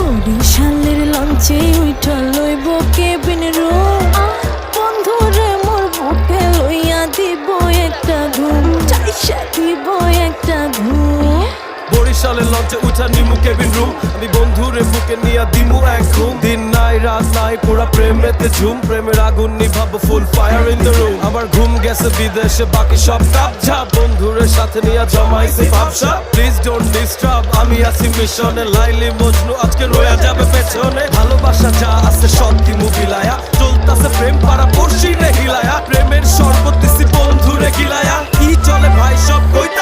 বরিশালের লঞ্চে উইঠা লইব কেবিন রুম বন্ধুরে মোর বুকে লইয়া দিব একটা ঘুম চাইসা দিব একটা ঘুম বরিশালের লঞ্চে উঠা নিমু কেবিন রুম আমি বন্ধুরে বুকে নিয়া দিমু এক ঘুম দিন নাই রাত নাই পুরা প্রেমেতে ঝুম প্রেমের আগুন নিভাবো ফুল ফায়ার ইন দ্য রুম আমার ঘুম গেছে বিদেশে বাকি সব কাপঝা বন্ধুরের সাথে নিয়া জমাইছি ভাবসা প্লিজ ডোন্ট ডিস্টার্ব আমি আছি মিশনে লাইলি মজনু আজকে রয়া যাবে পেছনে ভালোবাসা যা আছে সব দিমু বিলায়া চলতাছে প্রেম পাড়া পড়শি রে হিলায়া প্রেমের শরবত দিছি বন্ধুরে গিলায়া কি চলে ভাই সব কইতা